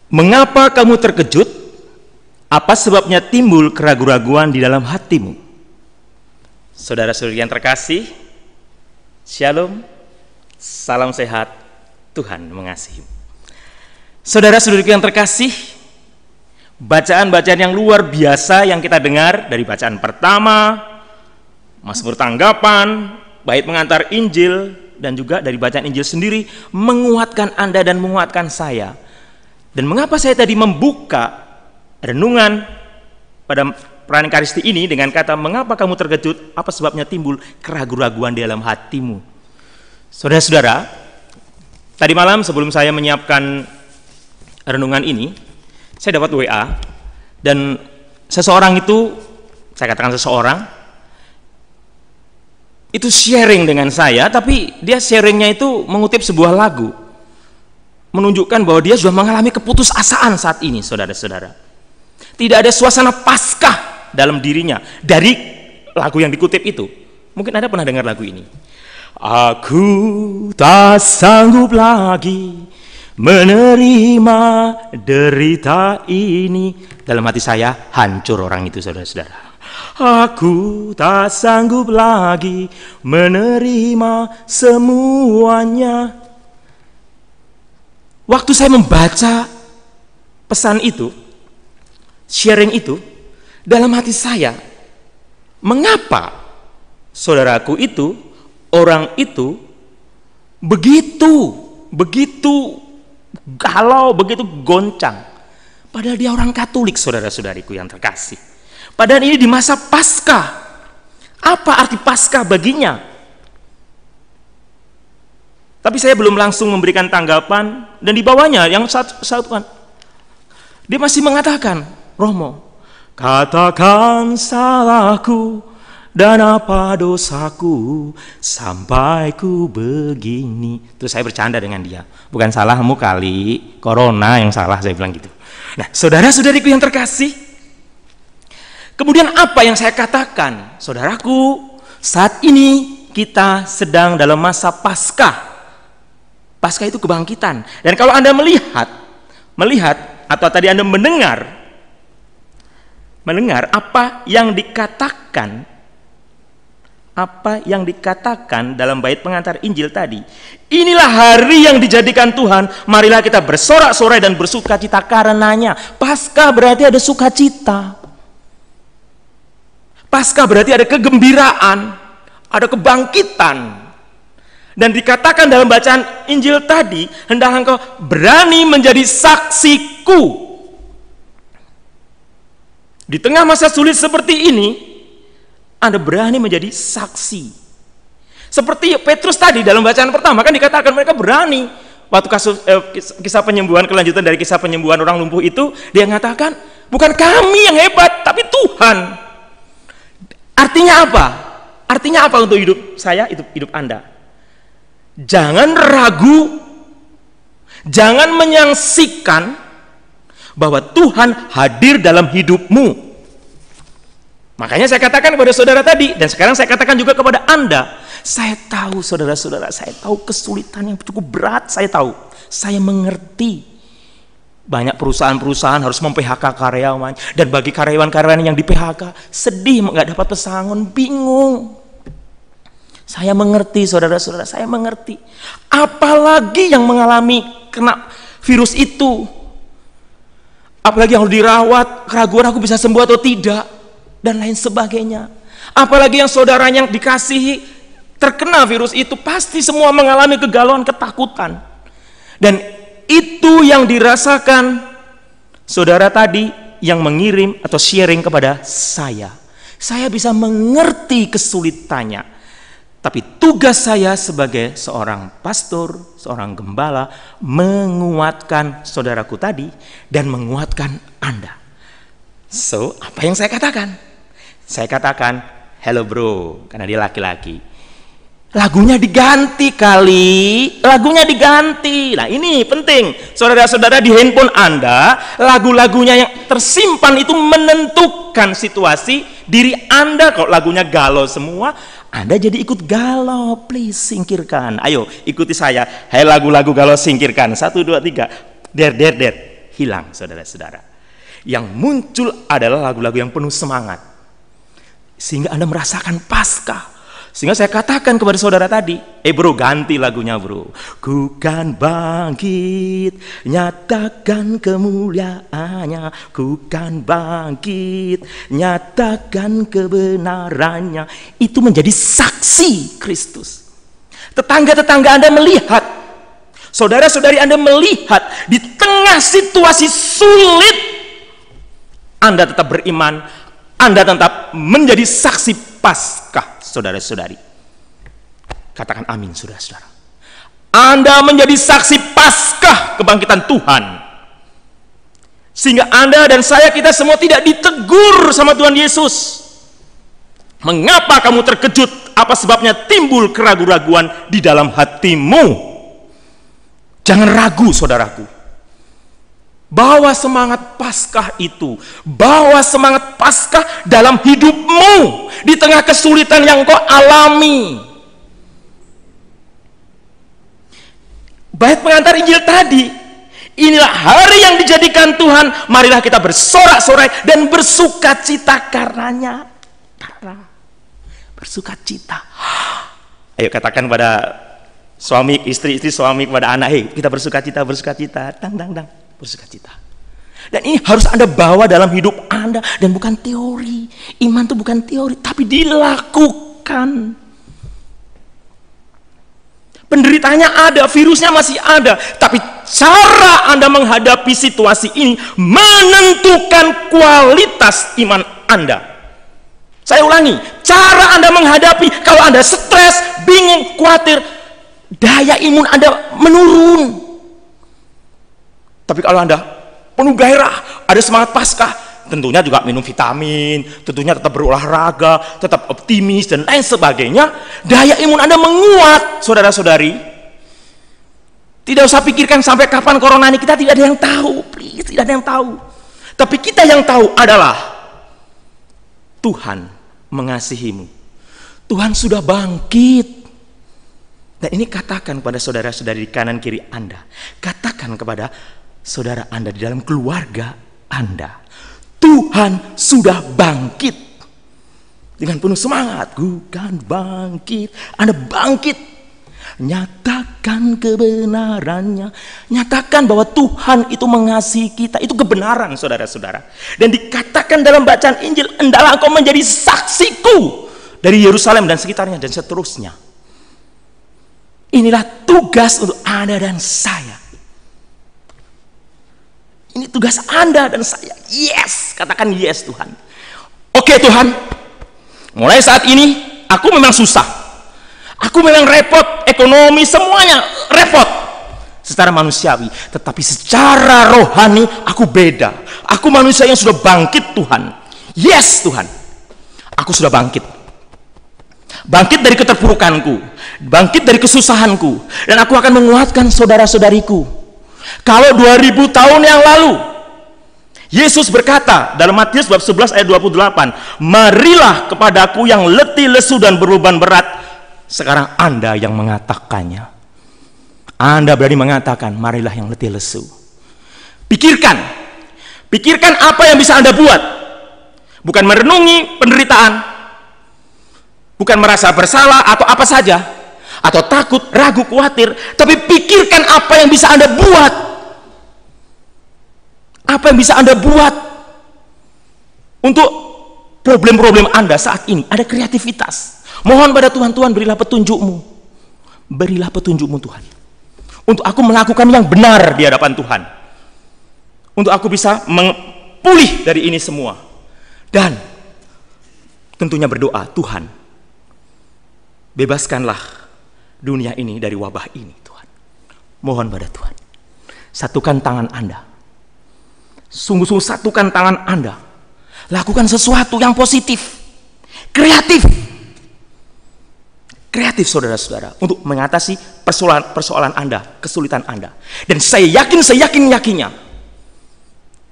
Mengapa kamu terkejut? Apa sebabnya timbul keraguan-raguan di dalam hatimu? Saudara-saudari yang terkasih, Shalom, salam sehat, Tuhan mengasihi. Saudara-saudari yang terkasih, bacaan-bacaan yang luar biasa yang kita dengar dari bacaan pertama, Mazmur tanggapan, bait pengantar Injil, dan juga dari bacaan Injil sendiri menguatkan Anda dan menguatkan saya. Dan mengapa saya tadi membuka renungan pada perayaan Ekaristi ini dengan kata mengapa kamu terkejut, apa sebabnya timbul keraguan-raguan di dalam hatimu. Saudara-saudara, tadi malam sebelum saya menyiapkan renungan ini, saya dapat WA dan seseorang itu, saya katakan seseorang itu sharing dengan saya, tapi dia sharingnya itu mengutip sebuah lagu, menunjukkan bahwa dia sudah mengalami keputusasaan saat ini, saudara-saudara. Tidak ada suasana Paskah dalam dirinya dari lagu yang dikutip itu. Mungkin Anda pernah dengar lagu ini. Aku tak sanggup lagi menerima derita ini. Dalam hati saya hancur orang itu, saudara-saudara. Aku tak sanggup lagi menerima semuanya. Waktu saya membaca pesan itu, sharing itu, dalam hati saya, mengapa saudaraku itu, orang itu, begitu galau, begitu goncang. Padahal dia orang Katolik, saudara-saudariku yang terkasih. Padahal ini di masa Paskah. Apa arti Paskah baginya? Tapi saya belum langsung memberikan tanggapan, dan di bawahnya yang satu kan, dia masih mengatakan, Romo, katakan salahku dan apa dosaku sampai ku begini. Terus saya bercanda dengan dia, bukan salahmu kali, corona yang salah, saya bilang gitu. Nah, saudara-saudariku yang terkasih, kemudian apa yang saya katakan? Saudaraku, saat ini kita sedang dalam masa Paskah. Paskah itu kebangkitan. Dan kalau Anda melihat atau tadi Anda mendengar apa yang dikatakan dalam bait pengantar Injil tadi. Inilah hari yang dijadikan Tuhan, marilah kita bersorak-sorai dan bersukacita karenanya. Paskah berarti ada sukacita. Paskah berarti ada kegembiraan, ada kebangkitan. Dan dikatakan dalam bacaan Injil tadi, hendaklah engkau berani menjadi saksiku. Di tengah masa sulit seperti ini, Anda berani menjadi saksi. Seperti Petrus tadi dalam bacaan pertama kan dikatakan mereka berani. Waktu kisah penyembuhan, kelanjutan dari kisah penyembuhan orang lumpuh itu, dia mengatakan, bukan kami yang hebat, tapi Tuhan. Artinya apa? Artinya apa untuk hidup saya, hidup Anda? Jangan ragu, jangan menyangsikan bahwa Tuhan hadir dalam hidupmu. Makanya saya katakan kepada saudara tadi, dan sekarang saya katakan juga kepada Anda, saya tahu saudara-saudara, saya tahu kesulitan yang cukup berat, saya tahu, saya mengerti. Banyak perusahaan-perusahaan harus mem-PHK karyawan, dan bagi karyawan-karyawan yang di PHK, sedih nggak dapat pesangon, bingung. Saya mengerti, saudara-saudara, saya mengerti. Apalagi yang mengalami kena virus itu. Apalagi yang harus dirawat, keraguan aku bisa sembuh atau tidak, dan lain sebagainya. Apalagi yang saudaranya yang dikasihi terkena virus itu, pasti semua mengalami kegalauan, ketakutan. Dan itu yang dirasakan saudara tadi yang mengirim atau sharing kepada saya. Saya bisa mengerti kesulitannya. Tapi tugas saya sebagai seorang pastor, seorang gembala, menguatkan saudaraku tadi dan menguatkan Anda. So, apa yang saya katakan? Saya katakan, hello bro, karena dia laki-laki. Lagunya diganti kali, lagunya diganti. Nah ini penting, saudara-saudara, di handphone Anda, lagu-lagunya yang tersimpan itu menentukan situasi Diri Anda kalau lagunya galau semua, Anda jadi ikut galau. Please, singkirkan. Ayo, ikuti saya. Hai lagu-lagu galau, singkirkan. 1, 2, 3. Der. Hilang, saudara-saudara. Yang muncul adalah lagu-lagu yang penuh semangat. Sehingga Anda merasakan Paskah. Sehingga saya katakan kepada saudara tadi, bro, ganti lagunya bro. Ku kan bangkit, nyatakan kemuliaannya. Ku kan bangkit, nyatakan kebenarannya. Itu menjadi saksi Kristus. Tetangga-tetangga Anda melihat, saudara-saudari Anda melihat, di tengah situasi sulit, Anda tetap beriman, Anda tetap menjadi saksi Paskah, saudara-saudari. Katakan amin, saudara-saudara. Anda menjadi saksi Paskah kebangkitan Tuhan. Sehingga Anda dan saya, kita semua tidak ditegur sama Tuhan Yesus. Mengapa kamu terkejut? Apa sebabnya timbul keraguan-raguan di dalam hatimu? Jangan ragu, saudaraku. Bawa semangat Paskah itu, bawa semangat Paskah dalam hidupmu di tengah kesulitan yang kau alami. Bait pengantar Injil tadi, inilah hari yang dijadikan Tuhan, marilah kita bersorak-sorai dan bersukacita karenanya. Bersukacita. Ayo katakan pada suami, istri suami kepada anak, hei kita bersukacita, dang. Bersukacita. Dan ini harus Anda bawa dalam hidup Anda, dan bukan teori. Iman itu bukan teori, tapi dilakukan. Penderitaannya ada, virusnya masih ada, tapi cara Anda menghadapi situasi ini menentukan kualitas iman Anda. Saya ulangi, cara Anda menghadapi, kalau Anda stres, bingung, khawatir, daya imun Anda menurun. Tapi kalau Anda penuh gairah, ada semangat Paskah, tentunya juga minum vitamin, tentunya tetap berolahraga, tetap optimis, dan lain sebagainya, daya imun Anda menguat, saudara-saudari. Tidak usah pikirkan sampai kapan corona ini, kita tidak ada yang tahu, please, tidak ada yang tahu. Tapi kita yang tahu adalah Tuhan mengasihimu. Tuhan sudah bangkit. Dan ini katakan kepada saudara-saudari di kanan kiri Anda. Katakan kepada saudara Anda di dalam keluarga Anda, Tuhan sudah bangkit. Dengan penuh semangat, ku kan bangkit. Anda bangkit, nyatakan kebenarannya, nyatakan bahwa Tuhan itu mengasihi kita. Itu kebenaran, saudara-saudara. Dan dikatakan dalam bacaan Injil, hendaklah engkau menjadi saksiku dari Yerusalem dan sekitarnya, dan seterusnya. Inilah tugas untuk Anda dan saya. Ini tugas Anda dan saya. Yes, katakan yes Tuhan. Oke Tuhan, mulai saat ini aku memang susah. Aku memang repot, ekonomi semuanya repot secara manusiawi. Tetapi secara rohani aku beda. Aku manusia yang sudah bangkit Tuhan. Yes Tuhan, aku sudah bangkit. Bangkit dari keterpurukanku, bangkit dari kesusahanku. Dan aku akan menguatkan saudara-saudariku. Kalau 2000 tahun yang lalu Yesus berkata dalam Matius bab 11 ayat 28, marilah kepadaku yang letih lesu dan berbeban berat. Sekarang Anda yang mengatakannya. Anda berani mengatakan, marilah yang letih lesu. Pikirkan apa yang bisa Anda buat. Bukan merenungi penderitaan, bukan merasa bersalah atau apa saja, atau takut, ragu, khawatir, tapi pikirkan apa yang bisa Anda buat. Apa yang bisa Anda buat untuk problem-problem Anda saat ini. Ada kreativitas. Mohon pada Tuhan, Tuhan berilah petunjukmu. Berilah petunjukmu Tuhan, untuk aku melakukan yang benar di hadapan Tuhan, untuk aku bisa pulih dari ini semua. Dan tentunya berdoa, Tuhan bebaskanlah dunia ini dari wabah ini Tuhan. Mohon pada Tuhan, satukan tangan Anda, sungguh-sungguh satukan tangan Anda, lakukan sesuatu yang positif, kreatif saudara-saudara, untuk mengatasi persoalan Anda, kesulitan Anda. Dan saya yakinnya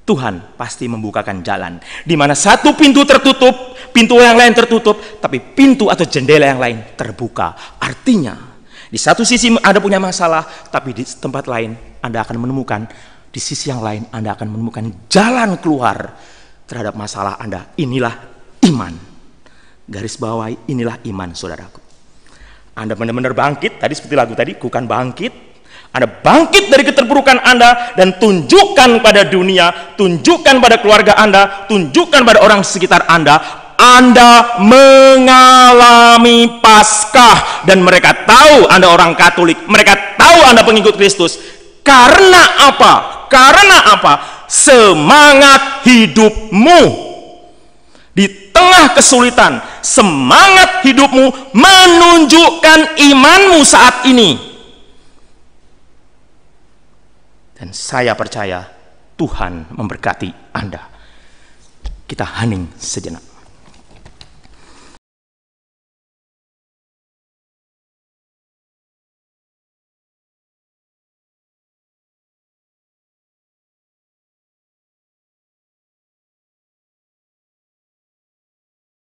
Tuhan pasti membukakan jalan. Di mana satu pintu tertutup, pintu yang lain tertutup, tapi pintu atau jendela yang lain terbuka. Artinya, di satu sisi Anda punya masalah, tapi di tempat lain Anda akan menemukan, di sisi yang lain Anda akan menemukan jalan keluar terhadap masalah Anda. Inilah iman. Garis bawahi, inilah iman, saudaraku. Anda benar-benar bangkit, tadi seperti lagu tadi, ku kan bangkit. Anda bangkit dari keterpurukan Anda dan tunjukkan pada dunia, tunjukkan pada keluarga Anda, tunjukkan pada orang sekitar Anda mengalami Paskah dan mereka tahu Anda orang Katolik, mereka tahu Anda pengikut Kristus. Karena apa? Karena apa? Semangat hidupmu di tengah kesulitan, semangat hidupmu menunjukkan imanmu saat ini. Dan saya percaya Tuhan memberkati Anda. Kita hening sejenak.